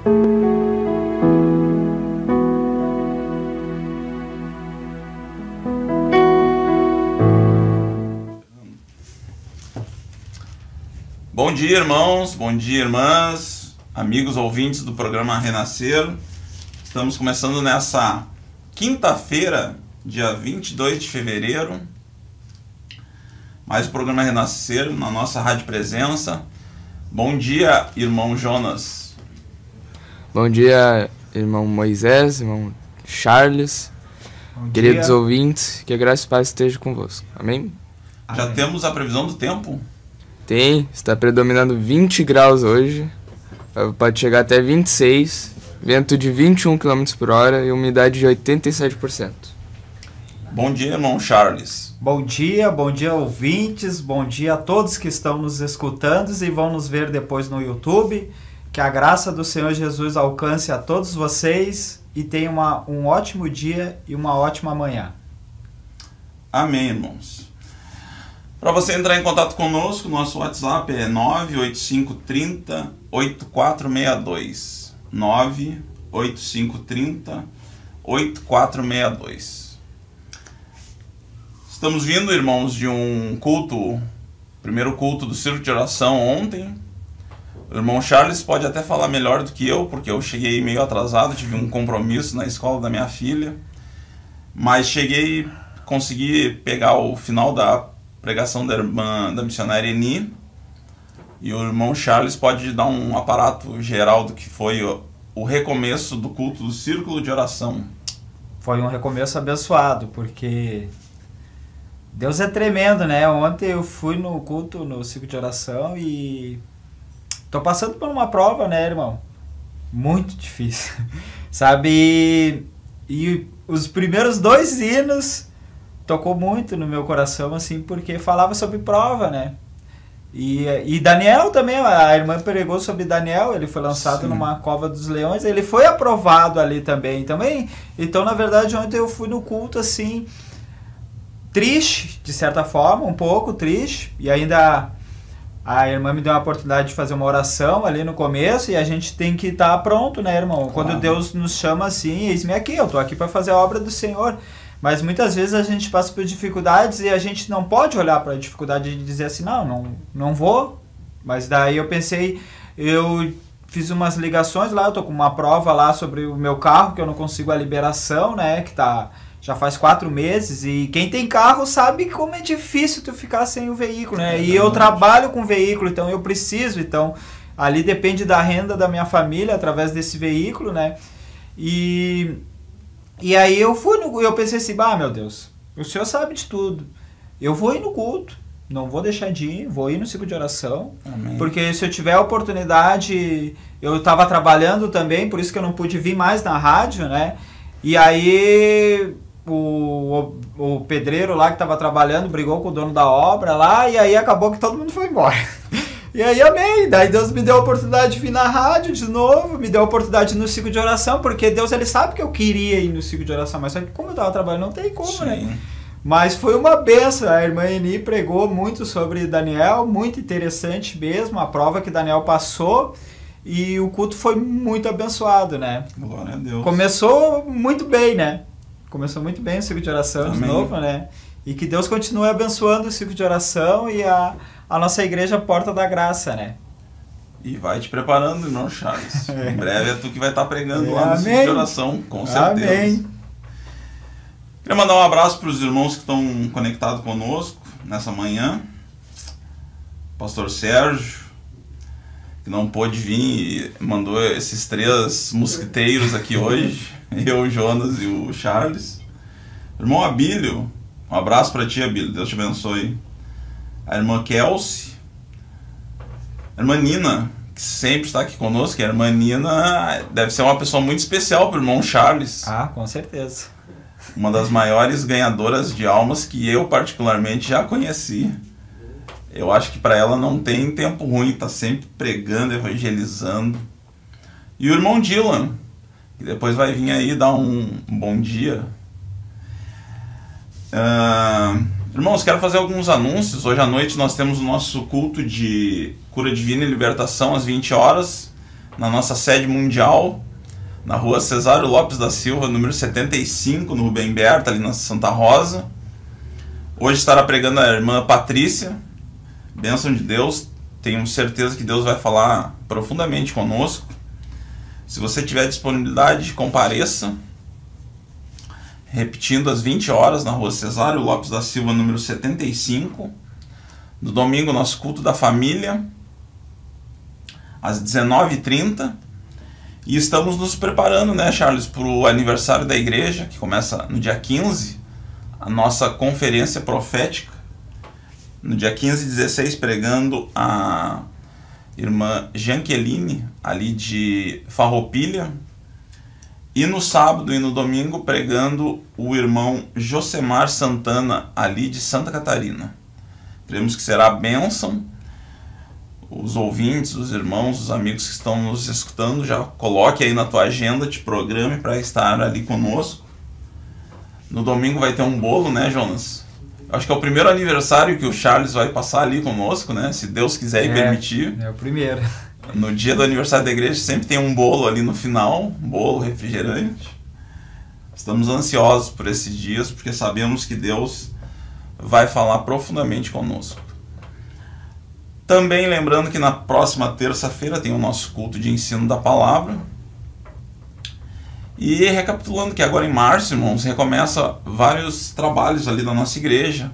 Bom dia, irmãos, bom dia, irmãs, amigos ouvintes do programa Renascer. Estamos começando nessa quinta-feira, dia 22 de fevereiro, mais o programa Renascer na nossa Rádio Presença. Bom dia, irmão Jonas. Bom dia, irmão Moisés, irmão Charles, queridos ouvintes, que a graça e paz esteja convosco. Amém? Já temos a previsão do tempo? Tem, está predominando 20 graus hoje, pode chegar até 26, vento de 21 km por hora e umidade de 87%. Bom dia, irmão Charles. Bom dia ouvintes, bom dia a todos que estão nos escutando e vão nos ver depois no YouTube. Que a graça do Senhor Jesus alcance a todos vocês e tenham um ótimo dia e uma ótima manhã. Amém, irmãos. Para você entrar em contato conosco, nosso WhatsApp é 98530-8462. 98530-8462. Estamos vindo, irmãos, de um culto, primeiro culto do Círculo de Oração ontem. O irmão Charles pode até falar melhor do que eu, porque eu cheguei meio atrasado, tive um compromisso na escola da minha filha. Mas consegui pegar o final da pregação da irmã, da missionária Eni, e o irmão Charles pode dar um aparato geral do que foi o recomeço do culto do Círculo de Oração. Foi um recomeço abençoado, porque Deus é tremendo, né? Ontem eu fui no culto, no Círculo de Oração, e tô passando por uma prova, né, irmão? Muito difícil, sabe? E os primeiros 2 hinos tocou muito no meu coração, assim, porque falava sobre prova, né? E Daniel também, a irmã pregou sobre Daniel, ele foi lançado numa cova dos leões, ele foi aprovado ali também. Então, na verdade, ontem eu fui no culto, assim, triste, de certa forma, um pouco triste, e ainda a irmã me deu a oportunidade de fazer uma oração ali no começo, e a gente tem que estar pronto, né, irmão? Claro. Quando Deus nos chama assim, eis-me aqui, eu tô aqui para fazer a obra do Senhor. Mas muitas vezes a gente passa por dificuldades e a gente não pode olhar para a dificuldade e dizer assim, não vou. Mas daí eu pensei, eu fiz umas ligações lá, eu tô com uma prova lá sobre o meu carro, que eu não consigo a liberação, né, que já faz 4 meses, e quem tem carro sabe como é difícil tu ficar sem o veículo, né, e eu trabalho com veículo, então eu preciso, então ali depende da renda da minha família através desse veículo, né, E aí eu pensei assim, meu Deus, o Senhor sabe de tudo. Eu vou ir no culto, não vou deixar de ir, vou ir no ciclo de oração. Amém. Porque se eu tiver a oportunidade, eu estava trabalhando também, por isso que eu não pude vir mais na rádio, né? E aí o pedreiro lá que estava trabalhando brigou com o dono da obra lá, e aí acabou que todo mundo foi embora. E aí, amém. Daí Deus me deu a oportunidade de vir na rádio de novo, me deu a oportunidade no ciclo de oração, porque Deus, ele sabe que eu queria ir no ciclo de oração, mas só que como eu estava trabalhando, não tem como, né? Mas foi uma benção. A irmã Eni pregou muito sobre Daniel, muito interessante mesmo, a prova que Daniel passou, e o culto foi muito abençoado, né? Glória a Deus. Começou muito bem, né? Começou muito bem o ciclo de oração. Amém. De novo, né? E que Deus continue abençoando o ciclo de oração e a nossa igreja Porta da Graça, né? E vai te preparando, irmão Charles. Em breve é tu que vai estar pregando lá no ciclo de oração, com certeza. Amém. Queria mandar um abraço para os irmãos que estão conectados conosco nessa manhã. Pastor Sérgio, que não pôde vir e mandou esses 3 mosquiteiros aqui hoje. Eu, o Jonas e o Charles. Irmão Abílio, um abraço para ti, Abílio. Deus te abençoe. A irmã Kelsey, a irmã Nina, que sempre está aqui conosco. A irmã Nina deve ser uma pessoa muito especial para o irmão Charles. Ah, com certeza. Uma das maiores ganhadoras de almas que eu particularmente já conheci. Eu acho que para ela não tem tempo ruim, está sempre pregando, evangelizando. E o irmão Dylan, que depois vai vir aí dar um bom dia. Irmãos, quero fazer alguns anúncios. Hoje à noite nós temos o nosso culto de cura divina e libertação às 20 horas, na nossa sede mundial, na rua Cesário Lopes da Silva, número 75, no Rubem Berta, ali na Santa Rosa. Hoje estará pregando a irmã Patrícia, bênção de Deus. Tenho certeza que Deus vai falar profundamente conosco. Se você tiver disponibilidade, compareça. Repetindo, às 20 horas, na rua Cesário Lopes da Silva, número 75. No domingo, nosso culto da família, às 19h30. E estamos nos preparando, né, Charles, para o aniversário da igreja, que começa no dia 15, a nossa conferência profética. No dia 15 e 16, pregando a irmã Janqueline, ali de Farroupilha. E no sábado e no domingo, pregando o irmão Josemar Santana, ali de Santa Catarina. Cremos que será bênção. Os ouvintes, os irmãos, os amigos que estão nos escutando, já coloque aí na tua agenda, te programe para estar ali conosco. No domingo vai ter um bolo, né, Jonas? Acho que é o primeiro aniversário que o Charles vai passar ali conosco, né? Se Deus quiser e permitir. É o primeiro. No dia do aniversário da igreja sempre tem um bolo ali no final, um bolo, refrigerante. Estamos ansiosos por esses dias, porque sabemos que Deus vai falar profundamente conosco. Também lembrando que na próxima terça-feira tem o nosso culto de ensino da palavra. E recapitulando que agora em março, irmãos, recomeça vários trabalhos ali da nossa igreja.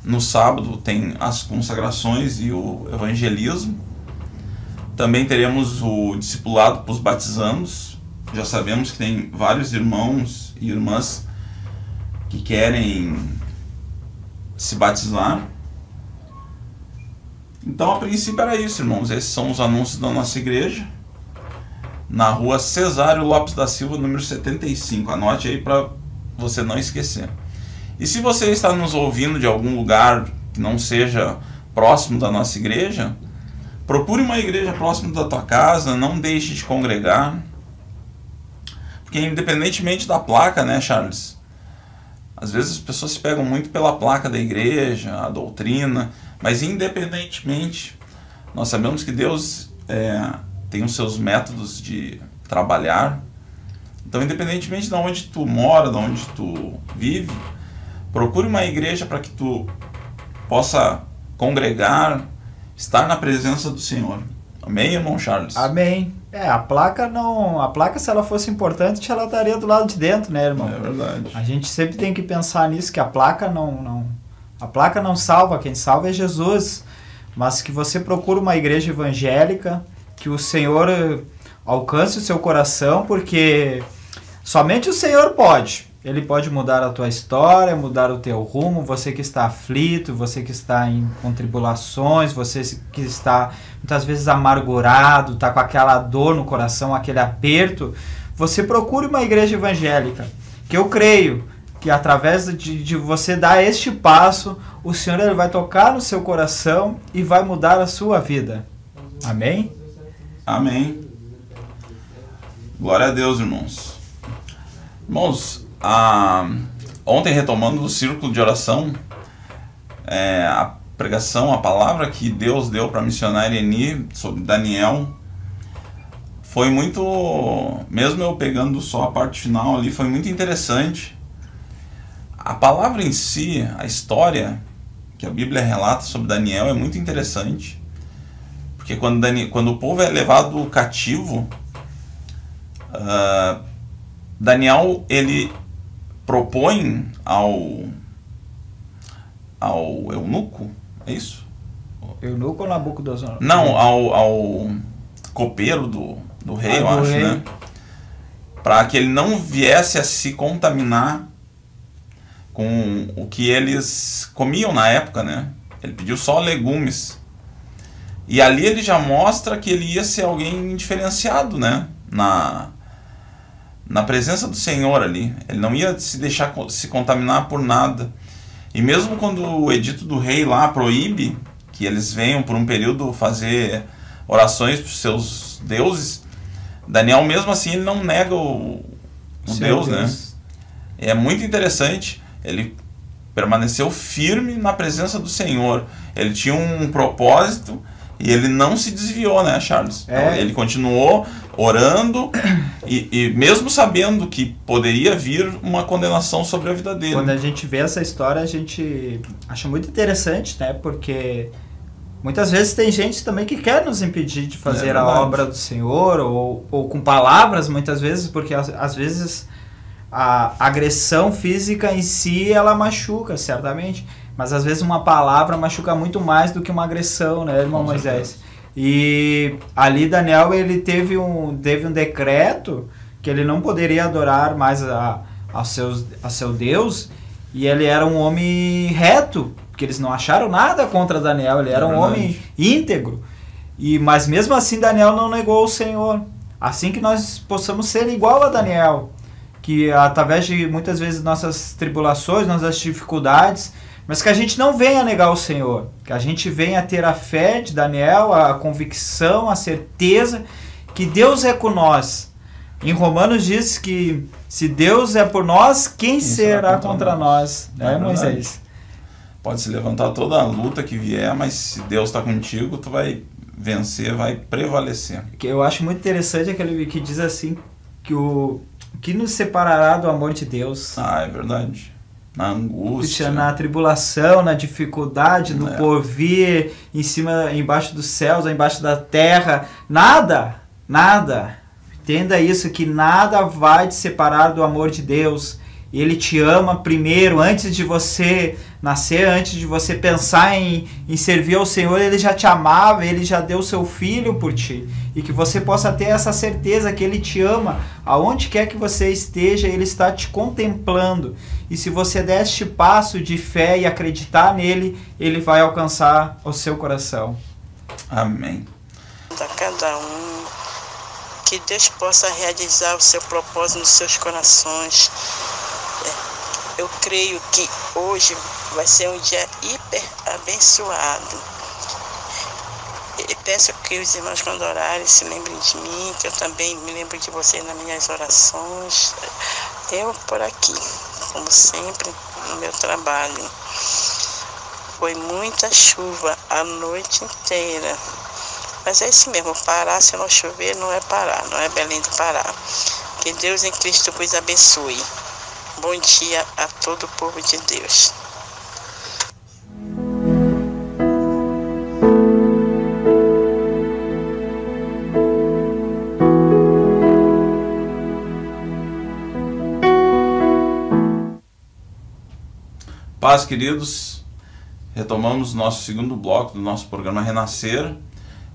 No sábado tem as consagrações e o evangelismo. Também teremos o discipulado para os batizandos. Já sabemos que tem vários irmãos e irmãs que querem se batizar. Então, a princípio era isso, irmãos. Esses são os anúncios da nossa igreja. Na rua Cesário Lopes da Silva, número 75. Anote aí para você não esquecer. E se você está nos ouvindo de algum lugar que não seja próximo da nossa igreja, procure uma igreja próximo da tua casa, não deixe de congregar. Porque independentemente da placa, né, Charles? Às vezes as pessoas se pegam muito pela placa da igreja, a doutrina, mas independentemente, nós sabemos que Deus tem os seus métodos de trabalhar. Então, independentemente de onde tu mora, de onde tu vive, procure uma igreja para que tu possa congregar, estar na presença do Senhor. Amém, irmão Charles? Amém. A placa não... A placa, se ela fosse importante, ela estaria do lado de dentro, né, irmão? É verdade. A gente sempre tem que pensar nisso, que a placa a placa não salva, quem salva é Jesus. Mas que você procure uma igreja evangélica, que o Senhor alcance o seu coração, porque somente o Senhor pode. Ele pode mudar a tua história, mudar o teu rumo, você que está aflito, você que está com tribulações, você que está muitas vezes amargurado, está com aquela dor no coração, aquele aperto, você procure uma igreja evangélica, que eu creio que através de você dar este passo, o Senhor ele vai tocar no seu coração e vai mudar a sua vida. Amém? Amém. Glória a Deus, irmãos. Irmãos, ontem, retomando o círculo de oração, a pregação, a palavra que Deus deu para a missionária Eni sobre Daniel, foi muito, mesmo eu pegando só a parte final ali, foi muito interessante. A palavra em si, a história que a Bíblia relata sobre Daniel é muito interessante, porque quando o povo é levado cativo, Daniel, ele propõe ao eunuco, é isso? Eunuco ou Nabucodonosor? Não, ao copeiro do rei, eu acho, né? Para que ele não viesse a se contaminar com o que eles comiam na época, né? Ele pediu só legumes. E ali ele já mostra que ele ia ser alguém diferenciado, né? Na presença do Senhor ali. Ele não ia se deixar se contaminar por nada. E mesmo quando o edito do rei lá proíbe que eles venham por um período fazer orações para os seus deuses, Daniel mesmo assim ele não nega o Deus, né? É muito interessante. Ele permaneceu firme na presença do Senhor. Ele tinha um propósito E ele não se desviou, né, Charles? Ele continuou orando e mesmo sabendo que poderia vir uma condenação sobre a vida dele. Quando a gente vê essa história, a gente acha muito interessante, né? Porque muitas vezes tem gente também que quer nos impedir de fazer a obra do Senhor, ou com palavras, muitas vezes, porque às vezes a agressão física em si, ela machuca, certamente. Mas às vezes uma palavra machuca muito mais do que uma agressão, né, irmão Moisés? E ali Daniel, ele teve um decreto que ele não poderia adorar mais a seu Deus, e ele era um homem reto, porque eles não acharam nada contra Daniel, ele era um homem íntegro. Mas mesmo assim Daniel não negou o Senhor. Assim que nós possamos ser igual a Daniel, que através de muitas vezes nossas tribulações, nossas dificuldades, mas que a gente não venha negar o Senhor, que a gente venha ter a fé de Daniel, a convicção, a certeza que Deus é com nós. Em Romanos diz que se Deus é por nós, quem será contra nós? Né, Moisés? Pode se levantar toda a luta que vier, mas se Deus está contigo, tu vai vencer, vai prevalecer. Eu acho muito interessante aquele que diz assim, que nos separará do amor de Deus? É verdade. Na angústia, na tribulação, na dificuldade, no porvir, embaixo dos céus, embaixo da terra, nada. Entenda isso, que nada vai te separar do amor de Deus. Ele te ama primeiro, antes de você nascer, antes de você pensar em servir ao Senhor, Ele já te amava, Ele já deu seu Filho por ti. E que você possa ter essa certeza que Ele te ama, aonde quer que você esteja, Ele está te contemplando. E se você der este passo de fé e acreditar nele, Ele vai alcançar o seu coração. Amém. A cada um, que Deus possa realizar o seu propósito nos seus corações. Eu creio que hoje vai ser um dia hiper abençoado. E peço que os irmãos, quando orarem, se lembrem de mim, que eu também me lembro de vocês nas minhas orações. Eu por aqui, como sempre, no meu trabalho. Foi muita chuva a noite inteira. Mas é isso mesmo, parar se não chover não é parar, não é Belém do Pará. Que Deus em Cristo vos abençoe. Bom dia a todo o povo de Deus. Paz, queridos. Retomamos nosso segundo bloco do nosso programa Renascer.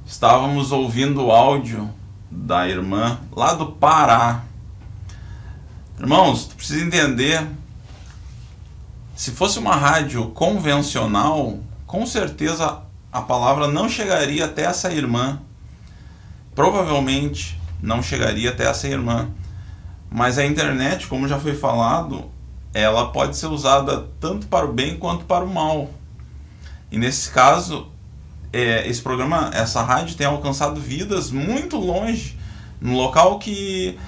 Estávamos ouvindo o áudio da irmã lá do Pará. Irmãos, tu precisa entender, se fosse uma rádio convencional, com certeza a palavra não chegaria até essa irmã. Provavelmente não chegaria até essa irmã. Mas a internet, como já foi falado, ela pode ser usada tanto para o bem quanto para o mal. E nesse caso, esse programa, essa rádio tem alcançado vidas muito longe, num local que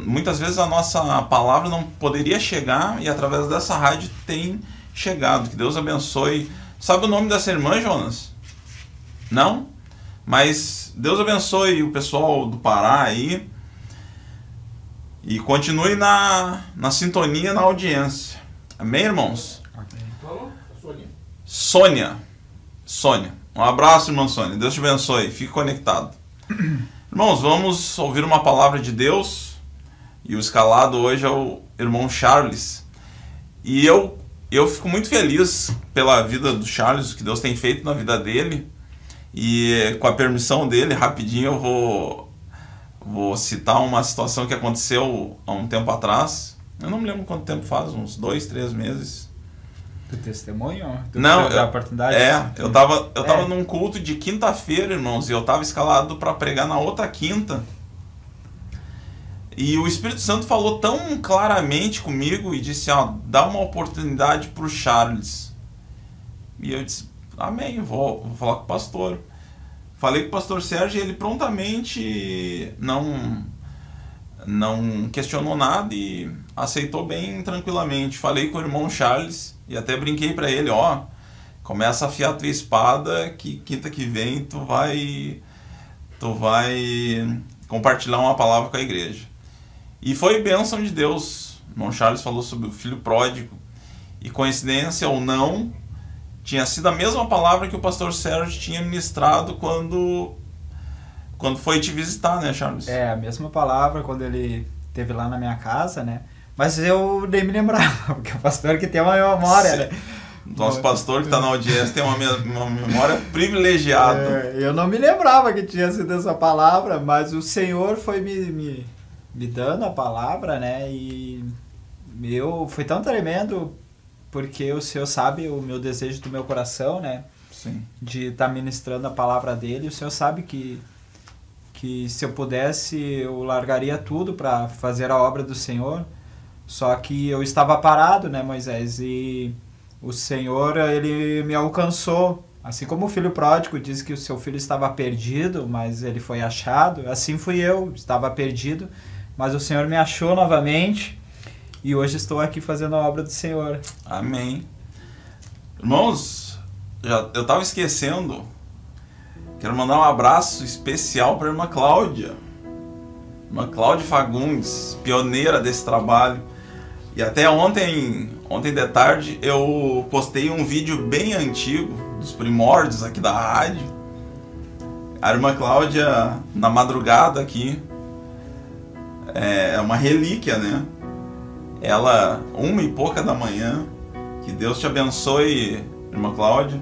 muitas vezes a nossa palavra não poderia chegar, e através dessa rádio tem chegado. Que Deus abençoe. Sabe o nome dessa irmã, Jonas? Não? Mas Deus abençoe o pessoal do Pará aí, e continue na sintonia, na audiência. Amém, irmãos? Sônia. Um abraço, irmã Sônia. Deus te abençoe. Fique conectado. Irmãos, vamos ouvir uma palavra de Deus. E o escalado hoje é o irmão Charles. E eu fico muito feliz pela vida do Charles, o que Deus tem feito na vida dele. E com a permissão dele, rapidinho eu vou citar uma situação que aconteceu há um tempo atrás. Eu não me lembro quanto tempo faz, uns 2, 3 meses. Do testemunho? Não, eu tava num culto de quinta-feira, irmãos, e eu tava escalado para pregar na outra quinta. E o Espírito Santo falou tão claramente comigo e disse, dá uma oportunidade pro Charles. E eu disse, amém, vou falar com o pastor. Falei com o pastor Sérgio e ele prontamente não questionou nada e aceitou bem tranquilamente. Falei com o irmão Charles e até brinquei para ele, Começa a afiar a tua espada, que quinta que vem tu vai compartilhar uma palavra com a igreja. E foi bênção de Deus. O irmão Charles falou sobre o filho pródigo. E coincidência ou não, tinha sido a mesma palavra que o pastor Sérgio tinha ministrado quando foi te visitar, né, Charles? A mesma palavra quando ele esteve lá na minha casa, né? Mas eu nem me lembrava, porque o pastor que tem uma memória, né? Nosso pastor que está na audiência tem uma memória privilegiada. Eu não me lembrava que tinha sido essa palavra, mas o Senhor foi me dando a palavra, né? E foi tão tremendo, porque o Senhor sabe o meu desejo do meu coração, né? Sim. De estar ministrando a palavra dele. O Senhor sabe que se eu pudesse, eu largaria tudo para fazer a obra do Senhor. Só que eu estava parado, né, Moisés? E o Senhor, ele me alcançou. Assim como o filho pródigo diz que o seu filho estava perdido, mas ele foi achado, assim fui eu, estava perdido, mas o Senhor me achou novamente. E hoje estou aqui fazendo a obra do Senhor. Amém. Irmãos, eu estava esquecendo. Quero mandar um abraço especial para a irmã Cláudia. Irmã Cláudia Fagundes, pioneira desse trabalho. E até ontem de tarde, eu postei um vídeo bem antigo, dos primórdios aqui da rádio. A irmã Cláudia, na madrugada aqui, é uma relíquia, né? Ela, 1h pouca da manhã, que Deus te abençoe, irmã Cláudia.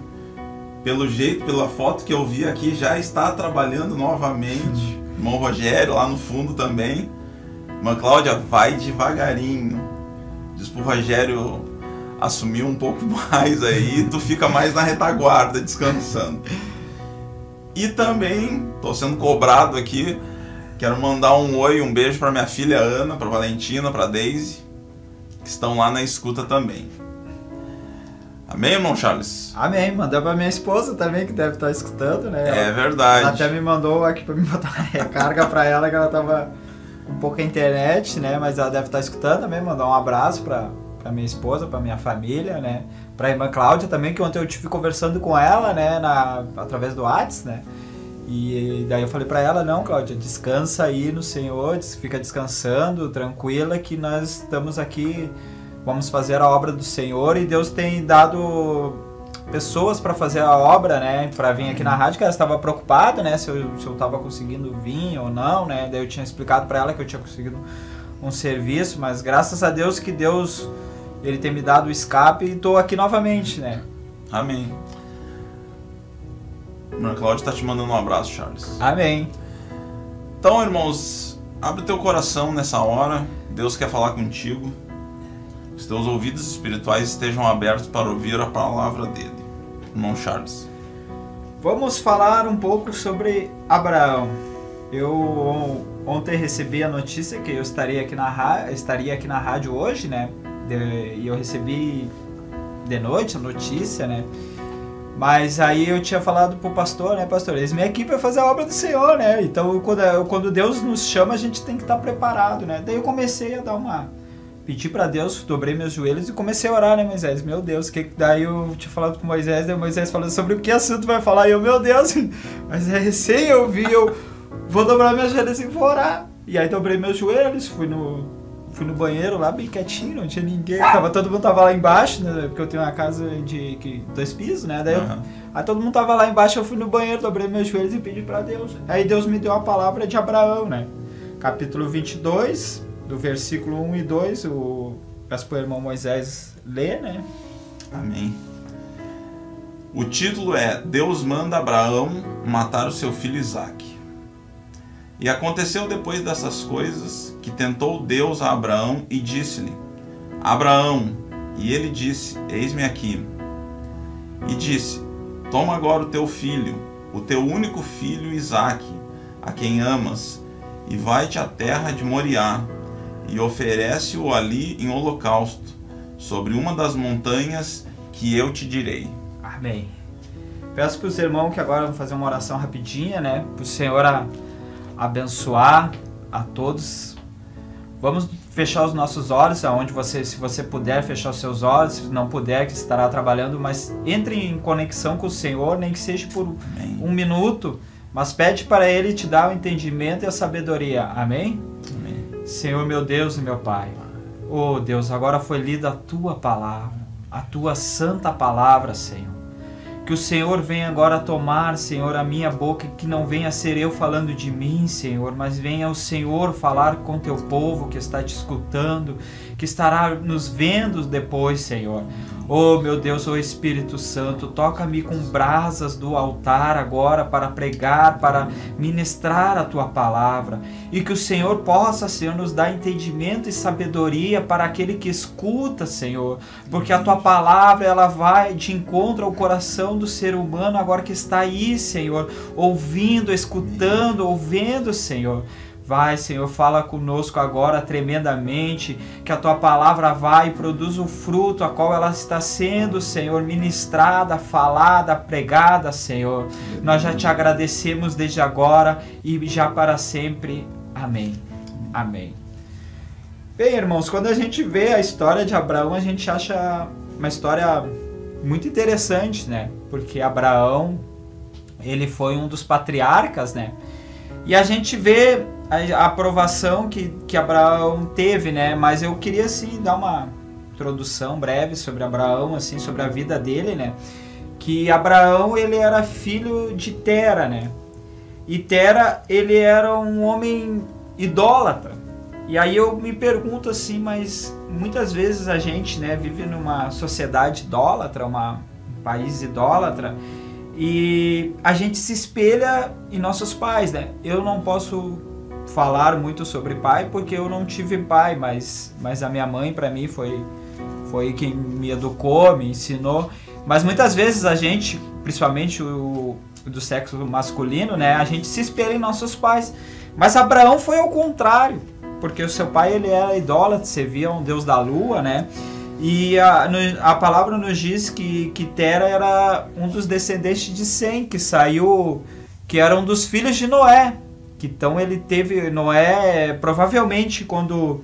Pelo jeito, pela foto que eu vi aqui, já está trabalhando novamente. Irmão Rogério lá no fundo também. Irmã Cláudia, vai devagarinho. Diz pro Rogério assumir um pouco mais aí, tu fica mais na retaguarda, descansando. E também, tô sendo cobrado aqui, quero mandar um oi, um beijo para minha filha Ana, para Valentina, para Daisy, que estão lá na escuta também. Amém, irmão Charles? Amém. Mandou pra minha esposa também, que deve estar escutando, né? É verdade. Ela até me mandou aqui pra me botar recarga pra ela, que ela tava com pouca internet, né? Mas ela deve estar escutando também. Mandar um abraço pra minha esposa, pra minha família, né? Pra irmã Cláudia também, que ontem eu estive conversando com ela, né? Através do WhatsApp, né? E daí eu falei pra ela, não, Cláudia, descansa aí no Senhor, fica descansando, tranquila, que nós estamos aqui... Vamos fazer a obra do Senhor, e Deus tem dado pessoas para fazer a obra, né? Para vir aqui na rádio, que ela estava preocupada, né? Se eu estava conseguindo vir ou não, né? Daí eu tinha explicado para ela que eu tinha conseguido um serviço, mas graças a Deus que Deus, ele tem me dado o escape, e estou aqui novamente, né? Amém. Irmã Cláudia está te mandando um abraço, Charles. Amém. Então, irmãos, abre teu coração nessa hora. Deus quer falar contigo. Os teus ouvidos espirituais estejam abertos para ouvir a palavra dele. Irmão Charles. Vamos falar um pouco sobre Abraão. Eu ontem recebi a notícia que eu estaria aqui na rádio hoje, né? E eu recebi de noite a notícia, né? Mas aí eu tinha falado pro pastor, né? Pastor, eles me aqui para fazer a obra do Senhor, né? Então quando Deus nos chama, a gente tem que estar preparado, né? Daí eu comecei a pedi para Deus, dobrei meus joelhos e comecei a orar, né, Moisés? Meu Deus, daí eu tinha falado com Moisés, daí Moisés falando sobre o que assunto vai falar, e eu, meu Deus, mas é recém eu vi, eu vou dobrar meus joelhos e vou orar. E aí dobrei meus joelhos, fui no banheiro lá, bem quietinho, não tinha ninguém, todo mundo tava lá embaixo, né, porque eu tenho uma casa de 2 pisos, né, daí aí todo mundo tava lá embaixo, eu fui no banheiro, dobrei meus joelhos e pedi para Deus. Aí Deus me deu a palavra de Abraão, né, capítulo 22, do versículo 1 e 2, peço para o irmão Moisés ler, né? Amém. O título é Deus manda Abraão matar o seu filho Isaque. E aconteceu depois dessas coisas que tentou Deus a Abraão e disse-lhe: Abraão, e ele disse: eis-me aqui. E disse: toma agora o teu filho, o teu único filho Isaque, a quem amas, e vai-te à terra de Moriá, e oferece-o ali em holocausto, sobre uma das montanhas que eu te direi. Amém. Peço para os irmãos que agora vão fazer uma oração rapidinha, né? Para o Senhor abençoar a todos. Vamos fechar os nossos olhos, aonde se você puder fechar os seus olhos, se não puder, que estará trabalhando, mas entre em conexão com o Senhor, nem que seja por um minuto, mas pede para Ele te dar o entendimento e a sabedoria. Amém? Amém. Senhor, meu Deus e meu Pai, oh Deus, agora foi lida a Tua palavra, a Tua santa palavra, Senhor. Que o Senhor venha agora tomar, Senhor, a minha boca, que não venha ser eu falando de mim, Senhor, mas venha o Senhor falar com Teu povo que está te escutando, que estará nos vendo depois, Senhor. Oh, meu Deus, oh Espírito Santo, toca-me com brasas do altar agora para pregar, para ministrar a Tua palavra. E que o Senhor possa, Senhor, nos dar entendimento e sabedoria para aquele que escuta, Senhor. Porque a Tua palavra, ela vai de encontro ao coração do ser humano agora que está aí, Senhor, ouvindo, escutando, ouvendo, Senhor. Vai, Senhor, fala conosco agora tremendamente, que a Tua palavra vai e produz o fruto a qual ela está sendo, Senhor, ministrada, falada, pregada, Senhor. Nós já te agradecemos desde agora e já para sempre. Amém. Amém. Bem, irmãos, quando a gente vê a história de Abraão, a gente acha uma história muito interessante, né? Porque Abraão, ele foi um dos patriarcas, né? E a gente vê a aprovação que Abraão teve, né? Mas eu queria, assim, dar uma introdução breve sobre Abraão, assim, sobre a vida dele, né? Que Abraão, ele era filho de Tera, né? E Tera, ele era um homem idólatra. E aí eu me pergunto assim, mas muitas vezes a gente, né, vive numa sociedade idólatra, um país idólatra, e a gente se espelha em nossos pais, né? Eu não posso falar muito sobre pai porque eu não tive pai, mas a minha mãe para mim foi quem me educou, me ensinou. Mas muitas vezes a gente, principalmente o do sexo masculino, né, a gente se espelha em nossos pais. Mas Abraão foi ao contrário, porque o seu pai, ele era idólatra, servia um deus da lua, né? E a palavra nos diz que Tera era um dos descendentes de Sem, que era um dos filhos de Noé. Então ele teve, Noé, provavelmente quando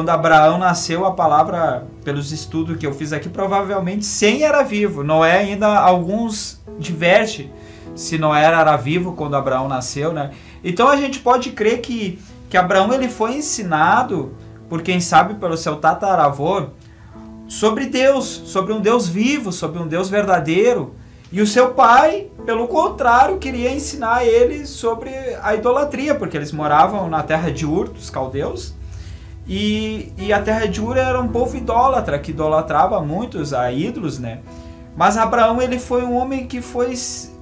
Abraão nasceu, a palavra, pelos estudos que eu fiz aqui, provavelmente Sem era vivo. Noé ainda, alguns divergem se Noé era vivo quando Abraão nasceu, né? Então a gente pode crer que Abraão, ele foi ensinado, por quem sabe, pelo seu tataravô, sobre Deus, sobre um Deus vivo, sobre um Deus verdadeiro. E o seu pai, pelo contrário, queria ensinar ele sobre a idolatria, porque eles moravam na terra de Ur, dos caldeus, e a terra de Ur era um povo idólatra, que idolatrava muitos a ídolos, né? Mas Abraão, ele foi um homem que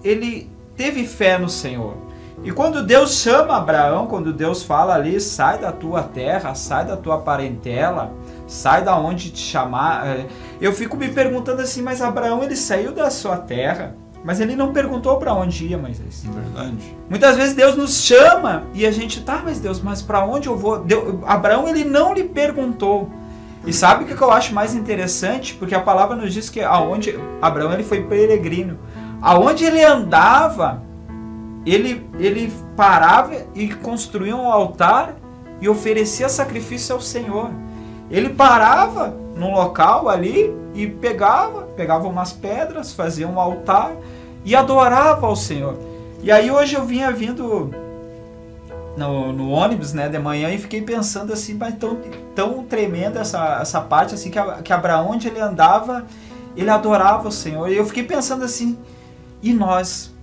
ele teve fé no Senhor. E quando Deus chama Abraão, quando Deus fala ali, sai da tua terra, sai da tua parentela, sai da onde te chamar, eu fico me perguntando assim, mas Abraão, ele saiu da sua terra, mas ele não perguntou para onde ia, Moisés. Verdade. Muitas vezes Deus nos chama e a gente, tá, mas Deus, mas para onde eu vou? Abraão, ele não lhe perguntou. E sabe o que eu acho mais interessante? Porque a palavra nos diz que aonde Abraão, ele foi peregrino. Aonde ele andava, ele parava e construía um altar e oferecia sacrifício ao Senhor. Ele parava num local ali e pegava umas pedras, fazia um altar e adorava ao Senhor. E aí hoje eu vinha vindo no ônibus, né, de manhã, e fiquei pensando assim, mas tão tremenda essa parte assim, que Abraão, onde ele andava, ele adorava o Senhor. E eu fiquei pensando assim, e nós?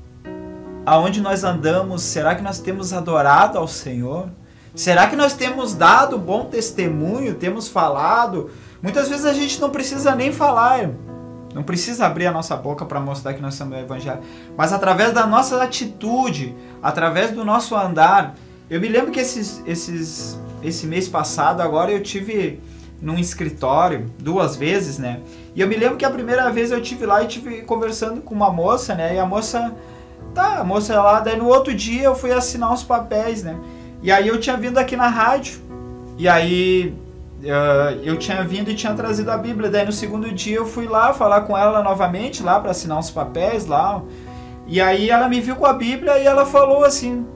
Aonde nós andamos, será que nós temos adorado ao Senhor? Será que nós temos dado bom testemunho, temos falado? Muitas vezes a gente não precisa nem falar, não precisa abrir a nossa boca para mostrar que nós somos evangélicos, mas através da nossa atitude, através do nosso andar. Eu me lembro que esse mês passado, agora eu tive num escritório 2 vezes, né? E eu me lembro que a primeira vez eu tive lá e tive conversando com uma moça, né? E a moça lá, daí no outro dia eu fui assinar os papéis, né? E aí eu tinha vindo aqui na rádio, e aí eu tinha vindo e tinha trazido a Bíblia. Daí no segundo dia eu fui lá falar com ela novamente, lá para assinar os papéis lá. E aí ela me viu com a Bíblia e ela falou assim,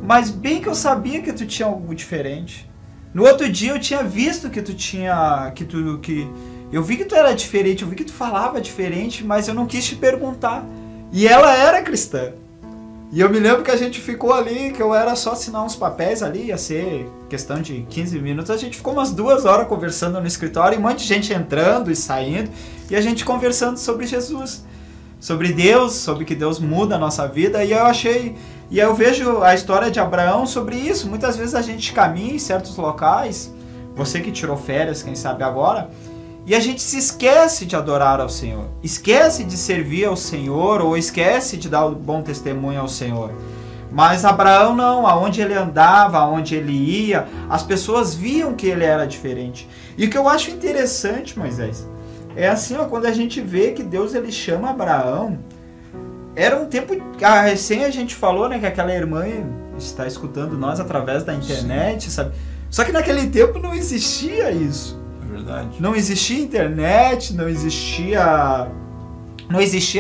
mas bem que eu sabia que tu tinha algo diferente. No outro dia eu tinha visto que eu vi que tu era diferente, eu vi que tu falava diferente, mas eu não quis te perguntar. E ela era cristã. E eu me lembro que a gente ficou ali, que eu era só assinar uns papéis ali, ia ser questão de 15 minutos, a gente ficou umas 2 horas conversando no escritório, e um monte de gente entrando e saindo, e a gente conversando sobre Jesus, sobre Deus, sobre que Deus muda a nossa vida, e eu vejo a história de Abraão sobre isso. Muitas vezes a gente caminha em certos locais, você que tirou férias, quem sabe agora, e a gente se esquece de adorar ao Senhor, esquece de servir ao Senhor, ou esquece de dar um bom testemunho ao Senhor. Mas Abraão não, aonde ele andava, aonde ele ia, as pessoas viam que ele era diferente. E o que eu acho interessante, Moisés, é assim, ó, quando a gente vê que Deus ele chama Abraão, era um tempo, recém a gente falou, né, que aquela irmã está escutando nós através da internet, sabe? Só que naquele tempo não existia isso. Verdade. Não existia internet, não existia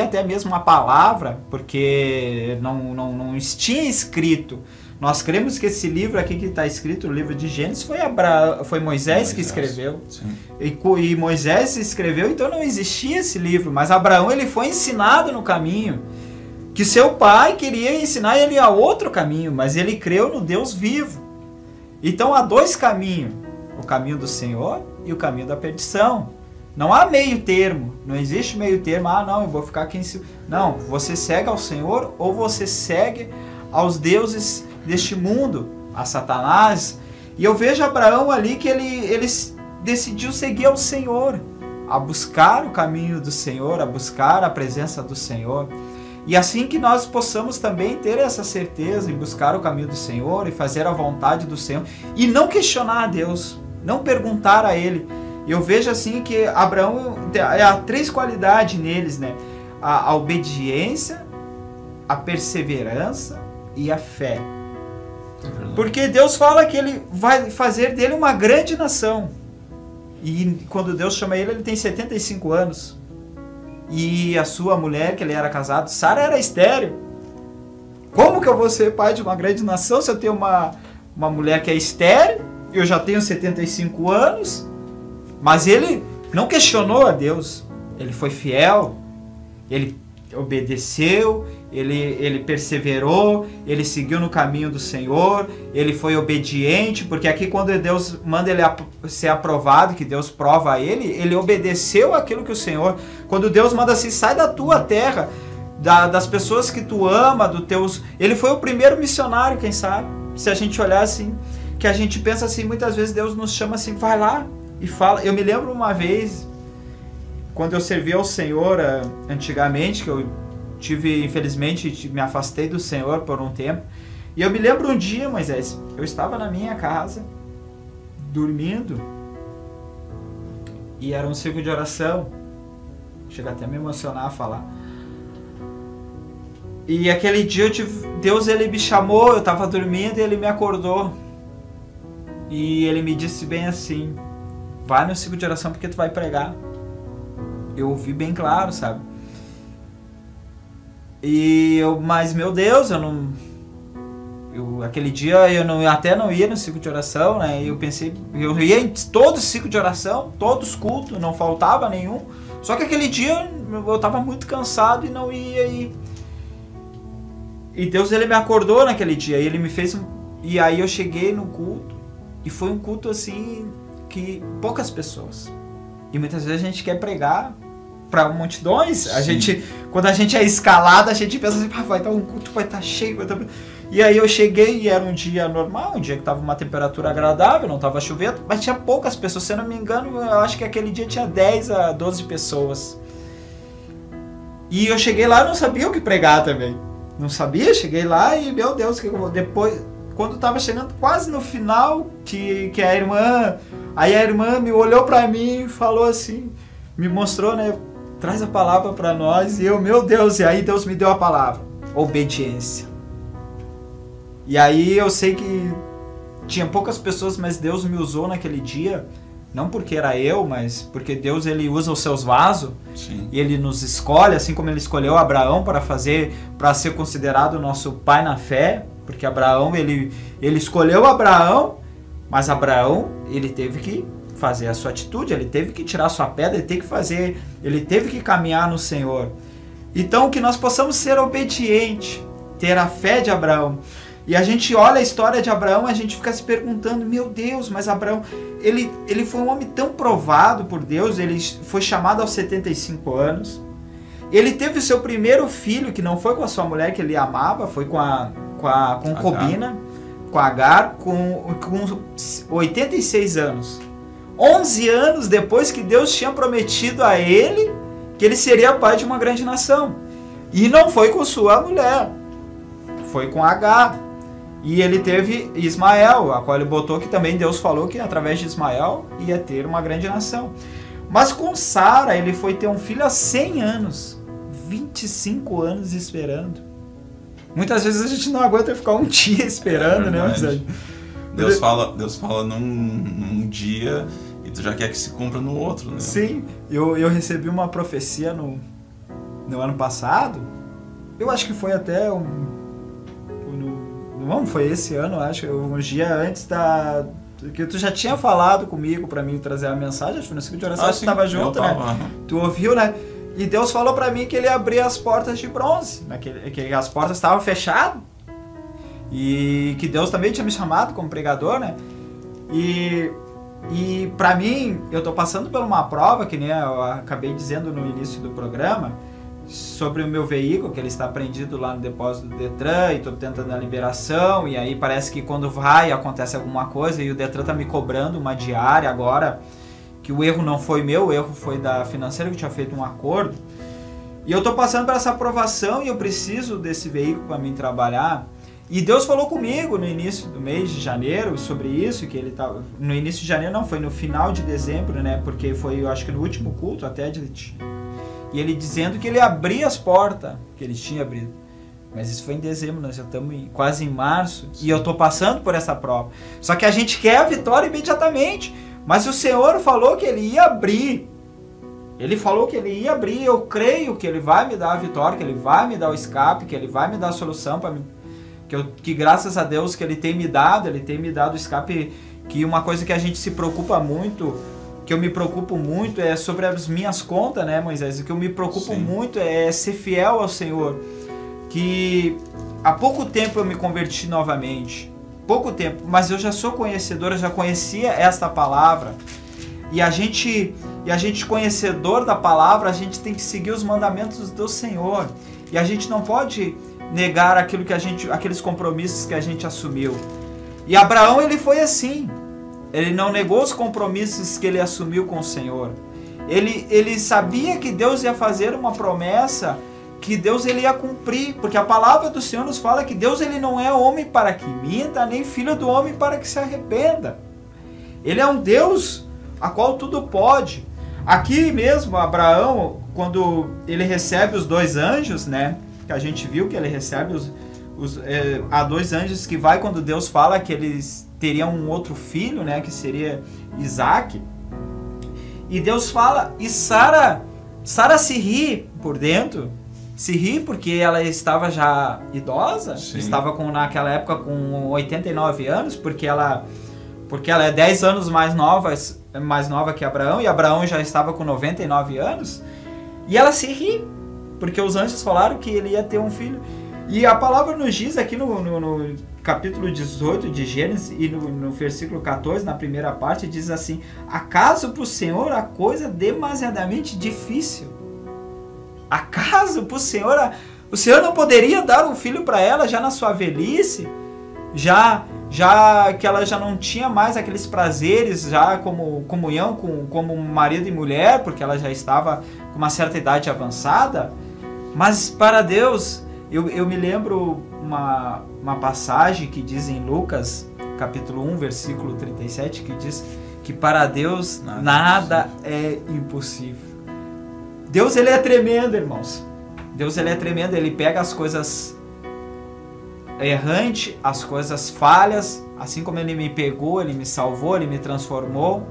até mesmo a palavra, porque não tinha escrito. Nós cremos que esse livro aqui que está escrito, o livro de Gênesis, foi Moisés que escreveu. E Moisés escreveu, então não existia esse livro. Mas Abraão ele foi ensinado no caminho, que seu pai queria ensinar ele a outro caminho, mas ele creu no Deus vivo. Então há 2 caminhos, o caminho do Senhor e o caminho da perdição. Não há meio termo, não existe meio termo, não, eu vou ficar aqui em cima. Não, você segue ao Senhor ou você segue aos deuses deste mundo, a Satanás. E eu vejo Abraão ali que ele decidiu seguir ao Senhor, a buscar o caminho do Senhor, a buscar a presença do Senhor. E assim que nós possamos também ter essa certeza em buscar o caminho do Senhor e fazer a vontade do Senhor e não questionar a Deus, não perguntar a Ele. Eu vejo assim que Abraão, há 3 qualidades neles, né? A obediência, a perseverança e a fé. Porque Deus fala que Ele vai fazer dele uma grande nação. E quando Deus chama ele tem 75 anos. E a sua mulher, que ele era casado, Sara, era estéril. Como que eu vou ser pai de uma grande nação se eu tenho uma mulher que é estéril? Eu já tenho 75 anos. Mas ele não questionou a Deus. Ele foi fiel. Ele obedeceu. Ele perseverou. Ele seguiu no caminho do Senhor. Ele foi obediente. Porque aqui quando Deus manda ele ser aprovado, que Deus prova a ele obedeceu aquilo que o Senhor... Quando Deus manda assim, sai da tua terra, das pessoas que tu ama, dos teus... Ele foi o primeiro missionário, quem sabe? Se a gente olhar assim, que a gente pensa assim, muitas vezes Deus nos chama assim, vai lá e fala. Eu me lembro uma vez, quando eu servi ao Senhor antigamente, que eu tive, infelizmente, me afastei do Senhor por um tempo. E eu me lembro um dia, Moisés, eu estava na minha casa, dormindo, e era um ciclo de oração. Chega até a me emocionar a falar. E aquele dia Deus ele me chamou, eu estava dormindo e ele me acordou. E ele me disse bem assim, vai no ciclo de oração porque tu vai pregar. Eu ouvi bem claro, sabe? Mas meu Deus, aquele dia eu até não ia no ciclo de oração, né? Eu pensei, eu ia em todo ciclo de oração, todos os cultos, não faltava nenhum. Só que aquele dia eu estava muito cansado e não ia. E Deus ele me acordou naquele dia. E ele me fez e aí eu cheguei no culto. E foi um culto assim que poucas pessoas. E muitas vezes a gente quer pregar para multidões. Quando a gente é escalado, a gente pensa assim, vai estar um culto, vai estar cheio. E aí eu cheguei e era um dia normal, um dia que estava uma temperatura agradável, não estava chovendo, mas tinha poucas pessoas. Se eu não me engano, eu acho que aquele dia tinha 10 a 12 pessoas. E eu cheguei lá e não sabia o que pregar também. Não sabia, cheguei lá e, meu Deus, que eu vou... Depois, quando estava chegando quase no final, que a irmã... Aí a irmã me olhou para mim e falou assim, me mostrou, né? Traz a palavra para nós. E eu, meu Deus, e aí Deus me deu a palavra. Obediência. E aí eu sei que tinha poucas pessoas, mas Deus me usou naquele dia, não porque era eu, mas porque Deus ele usa os seus vasos. Sim. E ele nos escolhe, assim como ele escolheu Abraão para ser considerado o nosso pai na fé, porque Abraão, ele escolheu Abraão, Mas Abraão, ele teve que fazer a sua atitude, ele teve que tirar a sua pedra, ele teve que caminhar no Senhor. Então, que nós possamos ser obedientes, ter a fé de Abraão. E a gente olha a história de Abraão, a gente fica se perguntando, meu Deus, mas Abraão, ele foi um homem tão provado por Deus, ele foi chamado aos 75 anos, ele teve o seu primeiro filho, que não foi com a sua mulher que ele amava, foi com concubina, com Agar, com 86 anos. 11 anos depois que Deus tinha prometido a ele que ele seria pai de uma grande nação. E não foi com sua mulher, foi com Agar. E ele teve Ismael, a qual ele botou que também Deus falou que através de Ismael ia ter uma grande nação. Mas com Sara ele foi ter um filho há 100 anos, 25 anos esperando. Muitas vezes a gente não aguenta ficar um dia esperando, né? Deus fala num dia e tu já quer que se cumpra no outro, né? Sim, eu recebi uma profecia no ano passado, eu acho que foi até foi esse ano, acho, um dia antes que tu já tinha falado comigo pra mim trazer a mensagem, acho que foi no ciclo de oração, tu estava junto, né? Tu ouviu, né? E Deus falou pra mim que ele abria as portas de bronze, que as portas estavam fechadas, e que Deus também tinha me chamado como pregador, né? E pra mim, eu tô passando por uma prova, que nem eu acabei dizendo no início do programa, sobre o meu veículo, que ele está prendido lá no depósito do Detran, e tô tentando a liberação, e aí parece que quando acontece alguma coisa, e o Detran tá me cobrando uma diária agora, que o erro não foi meu, o erro foi da financeira, que tinha feito um acordo, e eu tô passando por essa aprovação, e eu preciso desse veículo para mim trabalhar. E Deus falou comigo no início do mês de janeiro sobre isso, que ele tava, no início de janeiro não, foi no final de dezembro, né, porque foi, eu acho que no último culto até, e ele dizendo que ele abria as portas, que ele tinha abrido. Mas isso foi em dezembro, nós já estamos quase em março, e eu estou passando por essa prova. Só que a gente quer a vitória imediatamente, mas o Senhor falou que ele ia abrir. Ele falou que ele ia abrir, eu creio que ele vai me dar a vitória, que ele vai me dar o escape, que ele vai me dar a solução para mim. Que graças a Deus que ele tem me dado o escape, que uma coisa que a gente se preocupa muito, que eu me preocupo muito é sobre as minhas contas, né, Moisés? O que eu me preocupo muito é ser fiel ao Senhor. Que há pouco tempo eu me converti novamente, pouco tempo, mas eu já sou conhecedor, eu já conhecia esta palavra. E a gente conhecedor da palavra, a gente tem que seguir os mandamentos do Senhor. E a gente não pode negar aqueles compromissos que a gente assumiu. E Abraão, ele foi assim. Ele não negou os compromissos que ele assumiu com o Senhor. Ele sabia que Deus ia fazer uma promessa, que Deus ele ia cumprir, porque a palavra do Senhor nos fala que Deus ele não é homem para que minta, nem filho do homem para que se arrependa. Ele é um Deus a qual tudo pode. Aqui mesmo, Abraão, quando ele recebe os 2 anjos, né, que a gente viu que ele recebe há 2 anjos que vai quando Deus fala que eles teriam um outro filho, né, que seria Isaac. E Deus fala, e Sara se ri por dentro, se ri porque ela estava já idosa, estava naquela época com 89 anos, porque ela é 10 anos mais nova que Abraão, e Abraão já estava com 99 anos, e ela se ri, porque os anjos falaram que ele ia ter um filho. E a palavra nos diz aqui no capítulo 18 de Gênesis e no versículo 14, na primeira parte, diz assim: acaso para o Senhor a coisa demasiadamente difícil? Acaso para o Senhor não poderia dar um filho para ela já na sua velhice? Já que ela já não tinha mais aqueles prazeres, já como comunhão como marido e mulher, porque ela já estava com uma certa idade avançada? Mas para Deus, eu me lembro uma passagem que diz em Lucas, capítulo 1, versículo 37, que diz que para Deus nada é impossível. Deus ele é tremendo, irmãos. Deus ele é tremendo, ele pega as coisas errantes, as coisas falhas, assim como ele me pegou, ele me salvou, ele me transformou.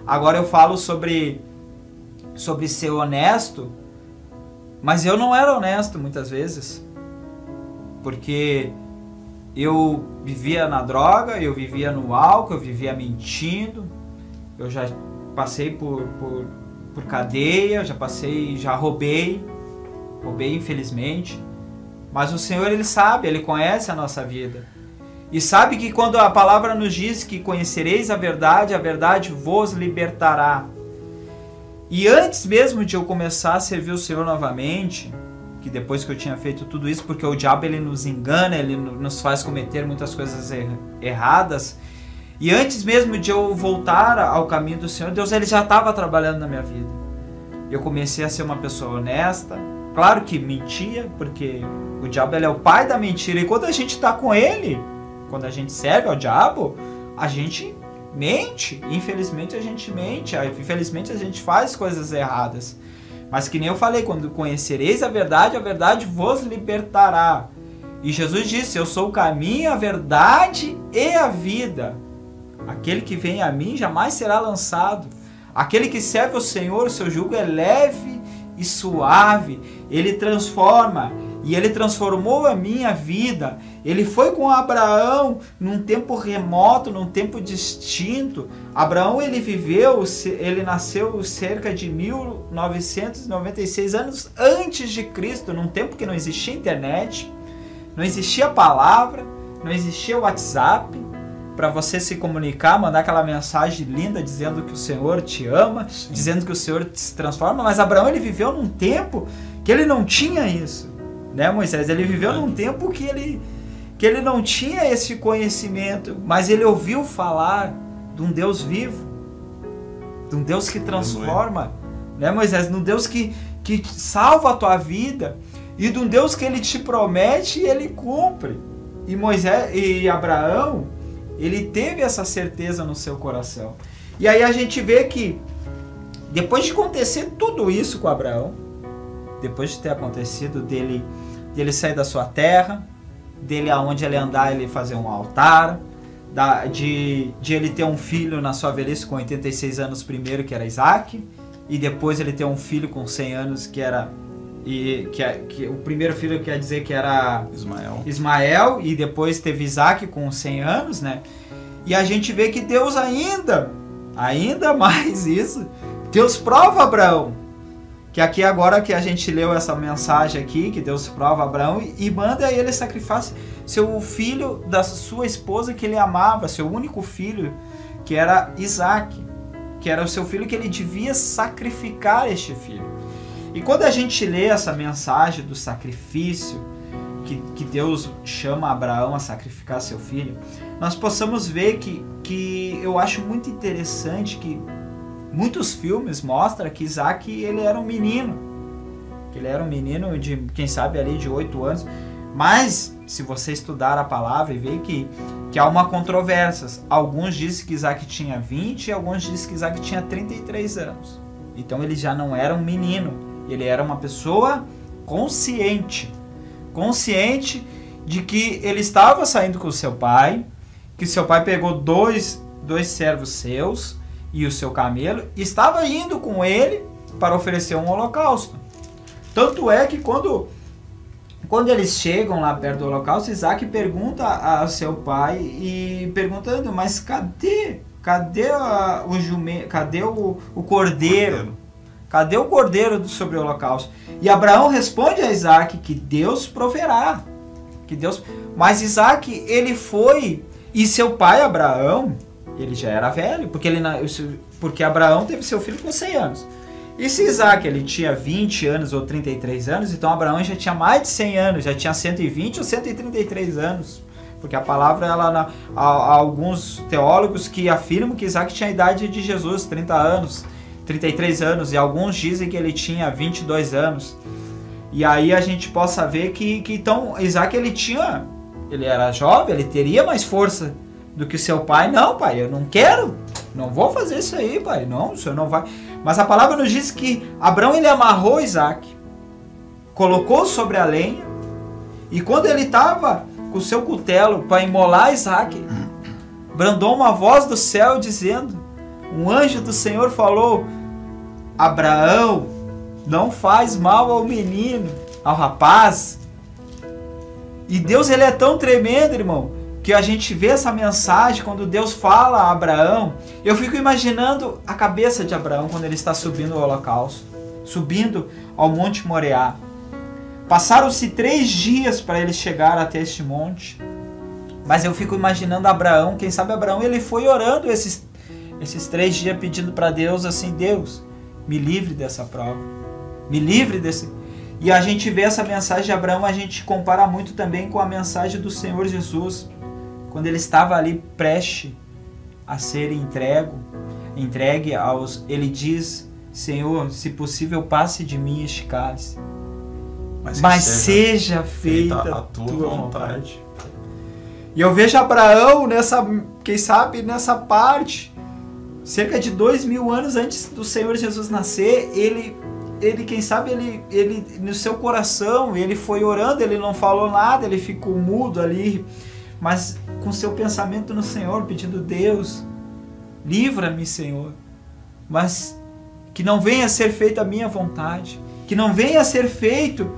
Agora eu falo sobre ser honesto, mas eu não era honesto muitas vezes, porque eu vivia na droga, eu vivia no álcool, eu vivia mentindo, eu já passei por cadeia, já roubei infelizmente, mas o Senhor, Ele sabe, Ele conhece a nossa vida, e sabe que quando a palavra nos diz que conhecereis a verdade vos libertará. E antes mesmo de eu começar a servir o Senhor novamente, que depois que eu tinha feito tudo isso, porque o diabo ele nos engana, ele nos faz cometer muitas coisas erradas, e antes mesmo de eu voltar ao caminho do Senhor, Deus ele já estava trabalhando na minha vida. Eu comecei a ser uma pessoa honesta, claro que mentia, porque o diabo ele é o pai da mentira, e quando a gente está com ele, quando a gente serve ao diabo, a gente mente, infelizmente a gente mente, infelizmente a gente faz coisas erradas. Mas que nem eu falei, quando conhecereis a verdade vos libertará. E Jesus disse, eu sou o caminho, a verdade e a vida. Aquele que vem a mim jamais será lançado. Aquele que serve ao Senhor, o seu jugo é leve e suave. Ele transforma, e ele transformou a minha vida. Ele foi com Abraão num tempo remoto, num tempo distinto. Abraão ele nasceu cerca de 1996 anos antes de Cristo, num tempo que não existia internet, não existia palavra, não existia WhatsApp para você se comunicar, mandar aquela mensagem linda dizendo que o Senhor te ama, sim, dizendo que o Senhor se transforma. Mas Abraão ele viveu num tempo que ele não tinha isso, né, Moisés? Ele viveu num tempo que ele não tinha esse conhecimento, mas ele ouviu falar de um Deus vivo, de um Deus que transforma, né, Moisés? De um Deus que salva a tua vida, e de um Deus que ele te promete e ele cumpre. E Abraão, ele teve essa certeza no seu coração. E aí a gente vê que depois de acontecer tudo isso com Abraão, depois de ter acontecido dele sair da sua terra, dele aonde ele andar, ele fazer um altar, de ele ter um filho na sua velhice com 86 anos primeiro, que era Isaac, e depois ele ter um filho com 100 anos, que o primeiro filho quer dizer que era Ismael, e depois teve Isaac com 100 anos, né? E a gente vê que Deus ainda mais isso, Deus prova Abraão. Que aqui agora que a gente leu essa mensagem aqui, que Deus prova Abraão e manda ele sacrificar seu filho da sua esposa que ele amava, seu único filho, que era Isaac, que era o seu filho que ele devia sacrificar este filho. E quando a gente lê essa mensagem do sacrifício, que Deus chama Abraão a sacrificar seu filho, nós possamos ver que eu acho muito interessante que muitos filmes mostram que Isaac ele era um menino. Que ele era um menino de, quem sabe, ali de 8 anos. Mas, se você estudar a palavra e ver que há uma controvérsia. Alguns dizem que Isaac tinha 20 e alguns dizem que Isaac tinha 33 anos. Então ele já não era um menino. Ele era uma pessoa consciente. Consciente de que ele estava saindo com o seu pai. Que seu pai pegou dois servos seus e o seu camelo, estava indo com ele para oferecer um holocausto. Tanto é que quando eles chegam lá perto do holocausto, Isaac pergunta ao seu pai, e perguntando, mas cadê o jumento, cadê o cordeiro? Cadê o cordeiro sobre o holocausto? E Abraão responde a Isaac que Deus proverá. Mas Isaac, ele foi, e seu pai Abraão, ele já era velho, porque Abraão teve seu filho com 100 anos. E se Isaac ele tinha 20 anos ou 33 anos, então Abraão já tinha mais de 100 anos, já tinha 120 ou 133 anos. Porque a palavra, há alguns teólogos que afirmam que Isaac tinha a idade de Jesus, 30 anos, 33 anos, e alguns dizem que ele tinha 22 anos. E aí a gente possa ver que então Isaac ele era jovem, ele teria mais força do que seu pai. Não, pai, eu não quero, não vou fazer isso aí, pai, não, o senhor não vai. Mas a palavra nos diz que Abraão ele amarrou Isaac, colocou sobre a lenha, e quando ele estava com o seu cutelo para imolar Isaac, brandou uma voz do céu dizendo, um anjo do Senhor falou, Abraão, não faz mal ao menino, ao rapaz. E Deus, ele é tão tremendo, irmão, que a gente vê essa mensagem, quando Deus fala a Abraão, eu fico imaginando a cabeça de Abraão quando ele está subindo ao holocausto, subindo ao Monte Moriá. Passaram-se 3 dias para ele chegar até este monte, mas eu fico imaginando Abraão, quem sabe Abraão, ele foi orando esses 3 dias pedindo para Deus assim, Deus, me livre dessa prova, me livre desse... E a gente vê essa mensagem de Abraão, a gente compara muito também com a mensagem do Senhor Jesus, quando ele estava ali prestes a ser entregue aos... Ele diz, Senhor, se possível, passe de mim este cálice, mas seja feita a tua vontade. E eu vejo Abraão nessa, quem sabe, nessa parte, cerca de 2000 anos antes do Senhor Jesus nascer, ele quem sabe, ele no seu coração, ele foi orando, ele não falou nada, ele ficou mudo ali, mas com seu pensamento no Senhor, pedindo, Deus, livra-me, Senhor, mas que não venha a ser feita a minha vontade, que não venha a ser feito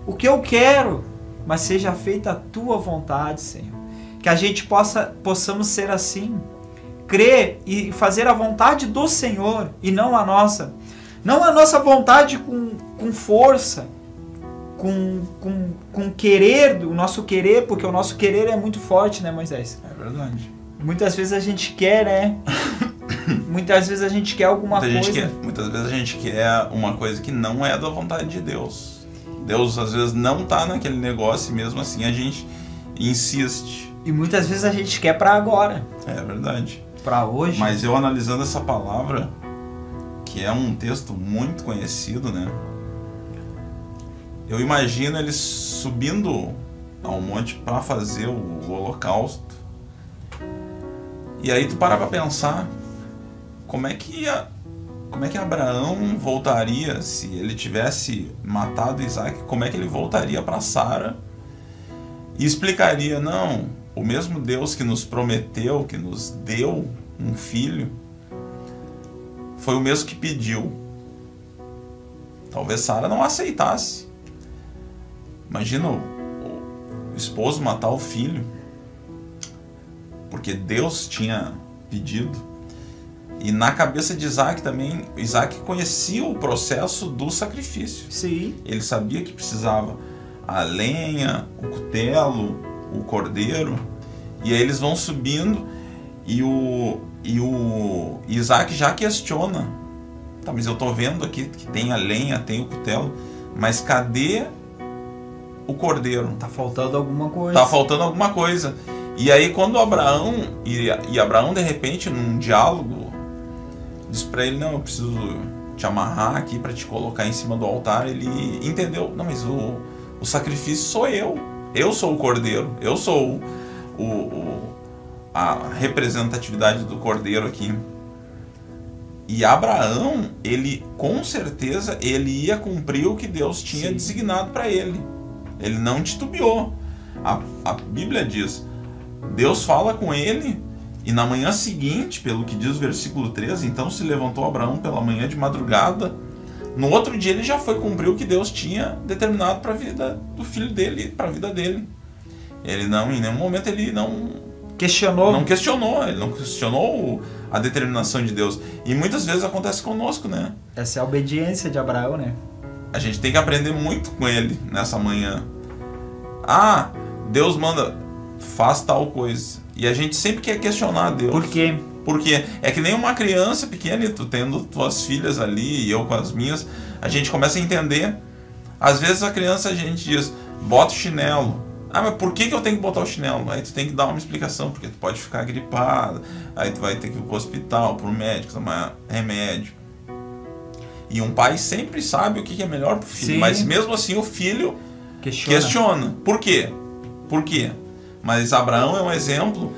o que eu quero, mas seja feita a tua vontade, Senhor. Que a gente possamos ser assim, crer e fazer a vontade do Senhor e não a nossa. Não a nossa vontade com força, com querer, o nosso querer, porque o nosso querer é muito forte, né, Moisés? É verdade. Muitas vezes a gente quer, né? Muitas vezes a gente quer alguma coisa. Muitas vezes a gente quer uma coisa que não é da vontade de Deus. Deus às vezes não está naquele negócio e mesmo assim a gente insiste. E muitas vezes a gente quer para agora. É verdade. Para hoje. Mas eu analisando essa palavra, que é um texto muito conhecido, né? Eu imagino eles subindo ao monte para fazer o holocausto. E aí tu para pensar como é que Abraão voltaria se ele tivesse matado Isaac, como é que ele voltaria para Sara e explicaria, não, o mesmo Deus que nos prometeu, que nos deu um filho, foi o mesmo que pediu. Talvez Sara não aceitasse. Imagina o esposo matar o filho, porque Deus tinha pedido. E na cabeça de Isaac também, Isaac conhecia o processo do sacrifício. Sim. Ele sabia que precisava a lenha, o cutelo, o cordeiro. E aí eles vão subindo e o Isaac já questiona. Tá, mas eu tô vendo aqui que tem a lenha, tem o cutelo, mas cadê o cordeiro? Tá faltando alguma coisa. Tá faltando alguma coisa. E aí quando Abraão, e Abraão de repente num diálogo, diz para ele, não, eu preciso te amarrar aqui para te colocar em cima do altar, ele entendeu, não, mas o sacrifício sou eu sou o cordeiro, eu sou a representatividade do cordeiro aqui. E Abraão, ele com certeza, ele ia cumprir o que Deus tinha designado para ele. Ele não titubeou. A Bíblia diz, Deus fala com ele, e na manhã seguinte, pelo que diz o versículo 13, então se levantou Abraão pela manhã de madrugada. No outro dia ele já foi cumprir o que Deus tinha determinado para a vida do filho dele, para a vida dele. Ele não, em nenhum momento ele não questionou, ele não questionou a determinação de Deus. E muitas vezes acontece conosco, né? Essa é a obediência de Abraão, né? A gente tem que aprender muito com ele nessa manhã. Ah, Deus manda, faz tal coisa. E a gente sempre quer questionar Deus. Por quê? Porque é que nem uma criança pequena, e tu tendo tuas filhas ali e eu com as minhas, a gente começa a entender. Às vezes a criança, a gente diz, bota o chinelo. Ah, mas por que eu tenho que botar o chinelo? Aí tu tem que dar uma explicação, porque tu pode ficar gripado, aí tu vai ter que ir pro hospital, pro médico, tomar remédio. E um pai sempre sabe o que é melhor pro filho. Sim. Mas mesmo assim o filho questiona. Por quê? Por quê? Mas Abraão é um exemplo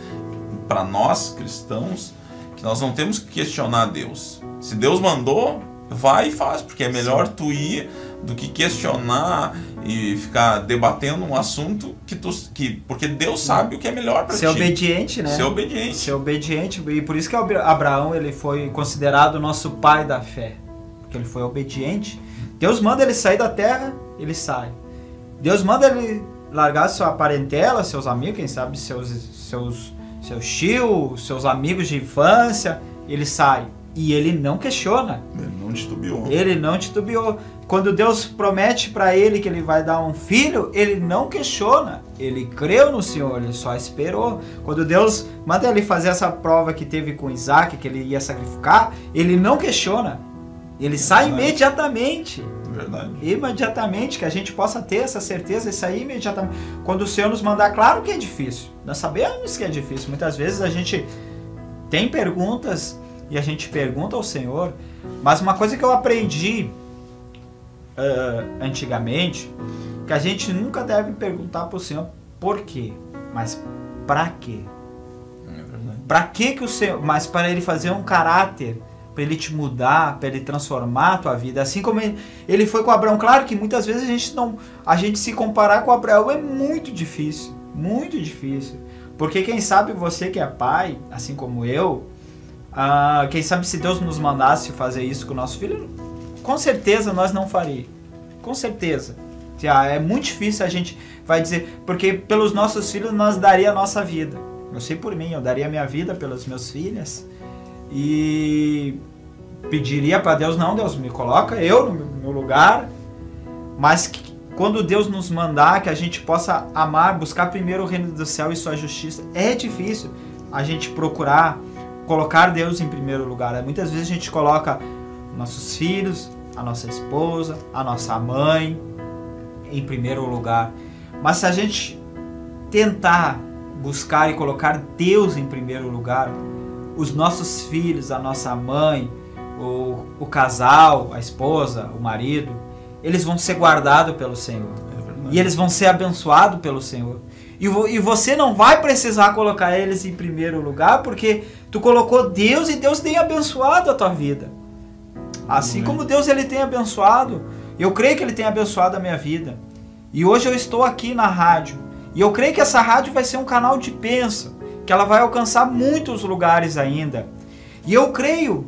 para nós cristãos que nós não temos que questionar Deus. Se Deus mandou, vai e faz, porque é melhor tu ir do que questionar e ficar debatendo um assunto porque Deus sabe o que é melhor para ti. Ser obediente, né? Ser obediente. Ser obediente. E por isso que Abraão, ele foi considerado o nosso pai da fé, porque ele foi obediente. Deus manda ele sair da terra, ele sai. Deus manda ele largar sua parentela, seus amigos, quem sabe seus tios, seus amigos de infância, ele sai. E ele não questiona. Ele não titubeou. Ele não titubeou. Quando Deus promete para ele que ele vai dar um filho, ele não questiona. Ele creu no Senhor, ele só esperou. Quando Deus manda ele fazer essa prova que teve com Isaac, que ele ia sacrificar, ele não questiona. Ele sai imediatamente. Verdade. Imediatamente, que a gente possa ter essa certeza e sair imediatamente. Quando o Senhor nos mandar, claro que é difícil. Nós sabemos que é difícil. Muitas vezes a gente tem perguntas e a gente pergunta ao Senhor. Mas uma coisa que eu aprendi antigamente, que a gente nunca deve perguntar para o Senhor por quê, mas para quê? Para que o Senhor? Mas para Ele fazer um caráter, para Ele te mudar, para Ele transformar a tua vida, assim como Ele foi com Abraão. Claro que muitas vezes a gente se comparar com Abraão é muito difícil, porque quem sabe você que é pai, assim como eu, quem sabe se Deus nos mandasse fazer isso com o nosso filho, com certeza nós não faríamos, com certeza. É muito difícil, a gente vai dizer, porque pelos nossos filhos nós daria a nossa vida. Eu sei por mim, eu daria a minha vida pelas minhas filhas. E pediria para Deus, não, Deus, me coloca eu no meu lugar, mas que, quando Deus nos mandar, que a gente possa amar, buscar primeiro o reino do céu e sua justiça. É difícil a gente procurar colocar Deus em primeiro lugar. Muitas vezes a gente coloca nossos filhos, a nossa esposa, a nossa mãe em primeiro lugar, mas se a gente tentar buscar e colocar Deus em primeiro lugar, os nossos filhos, a nossa mãe, o casal, a esposa, o marido, eles vão ser guardados pelo Senhor. E eles vão ser abençoados pelo Senhor. E você não vai precisar colocar eles em primeiro lugar, porque tu colocou Deus e Deus tem abençoado a tua vida. Assim como Deus ele tem abençoado, eu creio que ele tem abençoado a minha vida. E hoje eu estou aqui na rádio. E eu creio que essa rádio vai ser um canal de bênção, que ela vai alcançar muitos lugares ainda. E eu creio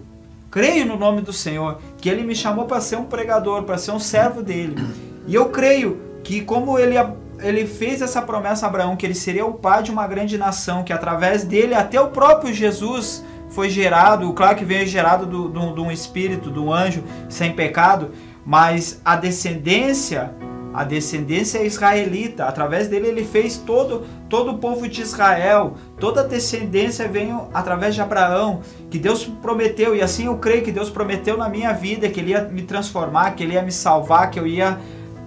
no nome do Senhor, que Ele me chamou para ser um pregador, para ser um servo dEle. E eu creio que como Ele fez essa promessa a Abraão, que ele seria o pai de uma grande nação, que através dele até o próprio Jesus foi gerado, claro que veio gerado de um espírito, de um anjo sem pecado, mas a descendência é israelita. Através dele ele fez todo o povo de Israel. Toda a descendência veio através de Abraão, que Deus prometeu, e assim eu creio que Deus prometeu na minha vida, que Ele ia me transformar, que Ele ia me salvar, que eu ia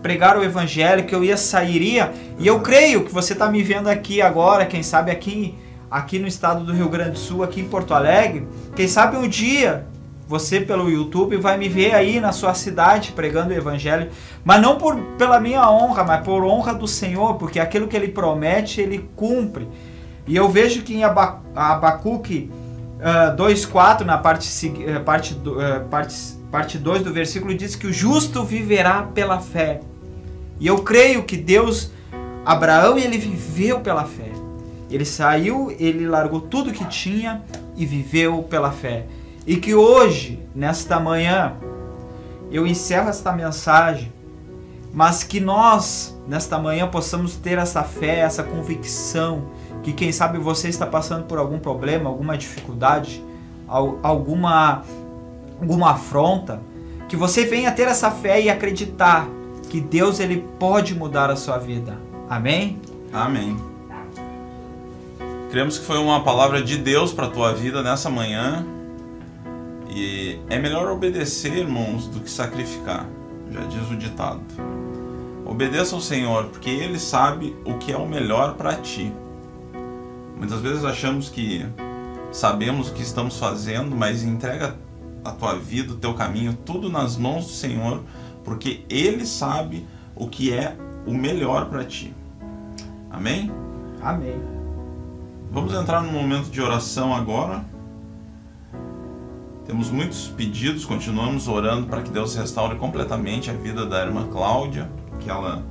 pregar o evangelho, que eu sairia. E eu creio que você está me vendo aqui agora, quem sabe aqui no estado do Rio Grande do Sul, aqui em Porto Alegre, quem sabe um dia você pelo YouTube vai me ver aí na sua cidade pregando o evangelho, mas não pela minha honra, mas por honra do Senhor, porque aquilo que Ele promete, Ele cumpre. E eu vejo que em Abacuque 2:4, na parte 2 do versículo, diz que o justo viverá pela fé. E eu creio que Abraão, ele viveu pela fé. Ele saiu, ele largou tudo que tinha e viveu pela fé. E que hoje, nesta manhã, eu encerro esta mensagem, mas que nós, nesta manhã, possamos ter essa fé, essa convicção, que quem sabe você está passando por algum problema, alguma dificuldade, alguma afronta, que você venha ter essa fé e acreditar que Deus ele pode mudar a sua vida. Amém? Amém. Cremos que foi uma palavra de Deus para a tua vida nessa manhã. E é melhor obedecer, irmãos, do que sacrificar. Já diz o ditado. Obedeça ao Senhor, porque Ele sabe o que é o melhor para ti. Muitas vezes achamos que sabemos o que estamos fazendo, mas entrega a tua vida, o teu caminho, tudo nas mãos do Senhor, porque Ele sabe o que é o melhor para ti. Amém? Amém. Vamos entrar num momento de oração agora. Temos muitos pedidos, continuamos orando para que Deus restaure completamente a vida da irmã Cláudia, que ela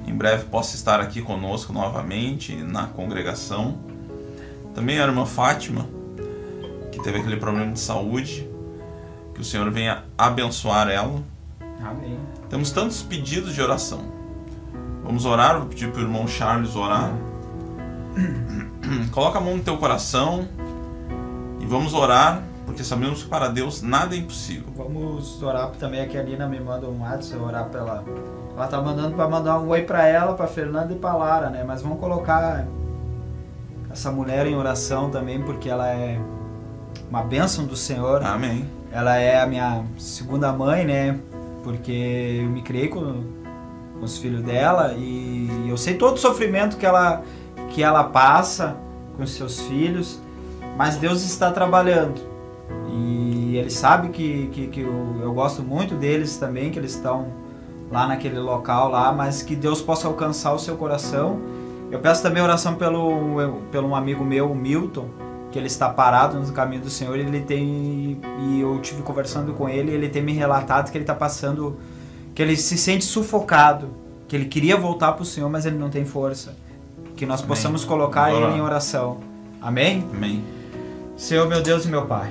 em breve possa estar aqui conosco novamente na congregação. Também a irmã Fátima, que teve aquele problema de saúde, que o Senhor venha abençoar ela. Amém. Temos tantos pedidos de oração. Vamos orar, vou pedir para o irmão Charles orar. Coloca a mão no teu coração e vamos orar, porque sabemos que para Deus nada é impossível. Vamos orar também, aqui a Lina me manda um WhatsApp, orar para ela. Ela tá mandando para mandar um oi para ela, para Fernanda e para Lara, né? Mas vamos colocar essa mulher em oração também, porque ela é uma bênção do Senhor. Amém. Ela é a minha segunda mãe, né? Porque eu me criei com os filhos dela e eu sei todo o sofrimento que ela passa com os seus filhos, mas Deus está trabalhando. E Ele sabe que eu gosto muito deles também, que eles estão lá naquele local lá, mas que Deus possa alcançar o seu coração. Eu peço também oração pelo um amigo meu, o Milton, que ele está parado no caminho do Senhor. E eu tive conversando com ele, ele tem me relatado que ele está passando, que ele se sente sufocado, que ele queria voltar para o Senhor, mas ele não tem força. Que nós possamos colocar ele em oração. Amém? Amém. Senhor, meu Deus e meu Pai,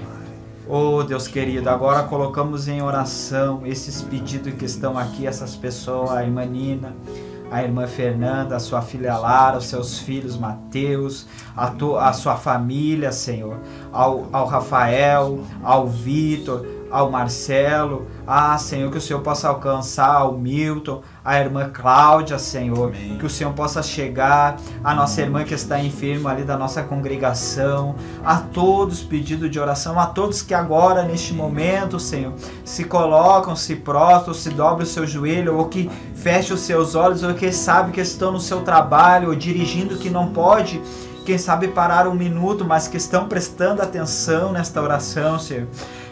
oh Deus querido, agora colocamos em oração esses pedidos que estão aqui, essas pessoas, a irmã Nina, a irmã Fernanda, a sua filha Lara, os seus filhos Mateus, a sua família, Senhor, ao Rafael, ao Vitor, ao Marcelo, Senhor, que o Senhor possa alcançar ao Milton, a irmã Cláudia, Senhor, amém. Que o Senhor possa chegar a nossa irmã que está enferma ali da nossa congregação, a todos pedido de oração, a todos que agora neste momento, Senhor, se colocam, se prostram, se dobram o seu joelho, ou que fecham os seus olhos, ou que sabe que estão no seu trabalho, ou dirigindo que não pode, quem sabe parar um minuto, mas que estão prestando atenção nesta oração, Senhor.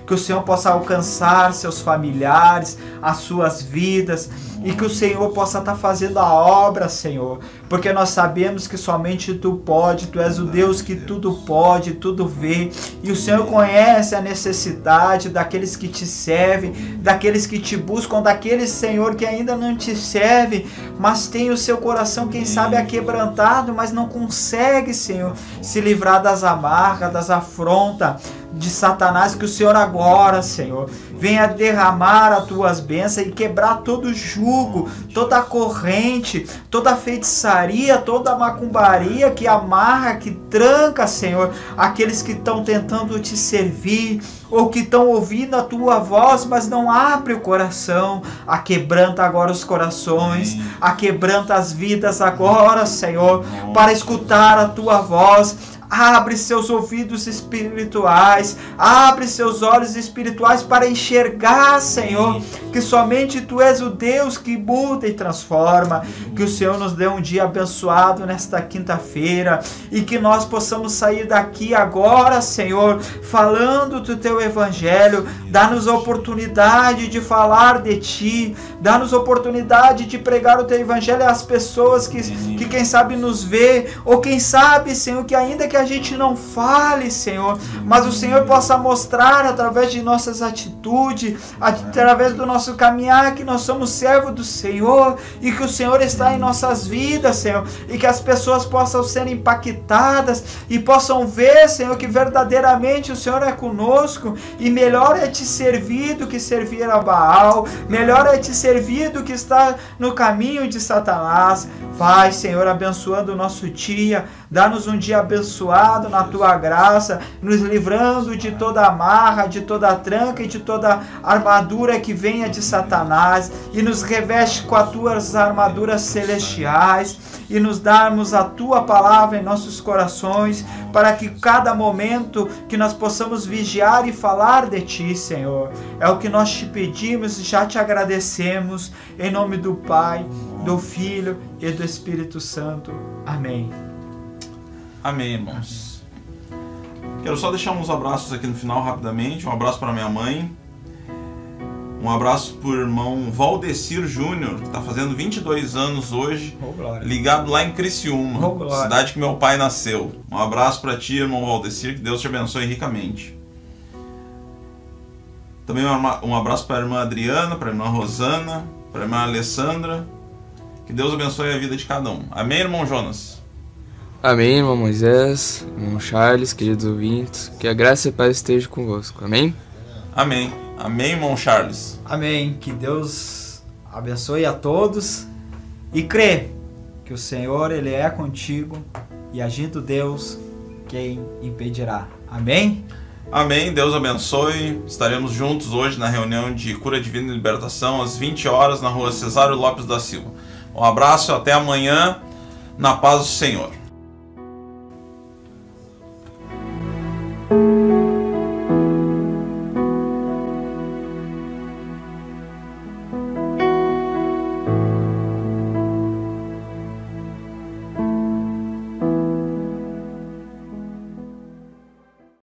Que o Senhor possa alcançar seus familiares, as suas vidas, e que o Senhor possa estar fazendo a obra, Senhor, porque nós sabemos que somente Tu pode, Tu és o Deus que tudo pode, tudo vê, e o Senhor conhece a necessidade daqueles que Te servem, daqueles que Te buscam, daqueles, Senhor, que ainda não Te servem, mas tem o seu coração, quem sabe, aquebrantado, mas não consegue, Senhor, se livrar das amargas, das afrontas de Satanás. Que o Senhor agora, Senhor, venha derramar as Tuas bênçãos e quebrar todo jugo, toda corrente, toda feitiçaria, toda macumbaria que amarra, que tranca, Senhor, aqueles que estão tentando Te servir, ou que estão ouvindo a Tua voz, mas não abre o coração. Aquebranta agora os corações, aquebranta as vidas agora, Senhor, para escutar a Tua voz. Abre seus ouvidos espirituais, abre seus olhos espirituais para enxergar, Senhor, que somente Tu és o Deus que muda e transforma. Que o Senhor nos dê um dia abençoado nesta quinta-feira e que nós possamos sair daqui agora, Senhor, falando do Teu Evangelho. Dá-nos a oportunidade de falar de Ti, dá-nos a oportunidade de pregar o Teu Evangelho às pessoas que quem sabe nos vê, ou quem sabe, Senhor, que ainda que a gente não fale, Senhor, mas o Senhor possa mostrar através de nossas atitudes, através do nosso caminhar, que nós somos servos do Senhor e que o Senhor está em nossas vidas, Senhor, e que as pessoas possam ser impactadas e possam ver, Senhor, que verdadeiramente o Senhor é conosco, e melhor é Te servir do que servir a Baal, melhor é Te servir do que estar no caminho de Satanás. Vai, Senhor, abençoando o nosso dia, dá-nos um dia abençoado na Tua graça, nos livrando de toda amarra, de toda tranca e de toda armadura que venha de Satanás, e nos reveste com as Tuas armaduras celestiais, e nos darmos a Tua palavra em nossos corações, para que cada momento que nós possamos vigiar e falar de Ti, Senhor. É o que nós Te pedimos e já Te agradecemos, em nome do Pai, do Filho e do Espírito Santo. Amém. Amém, irmãos. Quero só deixar uns abraços aqui no final rapidamente. Um abraço para minha mãe. Um abraço para o irmão Valdecir Júnior, que está fazendo 22 anos hoje, ligado lá em Criciúma, cidade que meu pai nasceu. Um abraço para ti, irmão Valdecir, que Deus te abençoe ricamente. Também um abraço para a irmã Adriana, para a irmã Rosana, para a irmã Alessandra. Que Deus abençoe a vida de cada um. Amém, irmão Jonas? Amém, irmão Moisés, irmão Charles, queridos ouvintes. Que a graça e a paz esteja convosco. Amém? Amém. Amém, irmão Charles. Amém. Que Deus abençoe a todos. E crê que o Senhor, Ele é contigo, e agindo Deus, quem impedirá? Amém? Amém, Deus abençoe. Estaremos juntos hoje na reunião de Cura Divina e Libertação, às 20 horas, na rua Cesário Lopes da Silva. Um abraço, até amanhã, na paz do Senhor.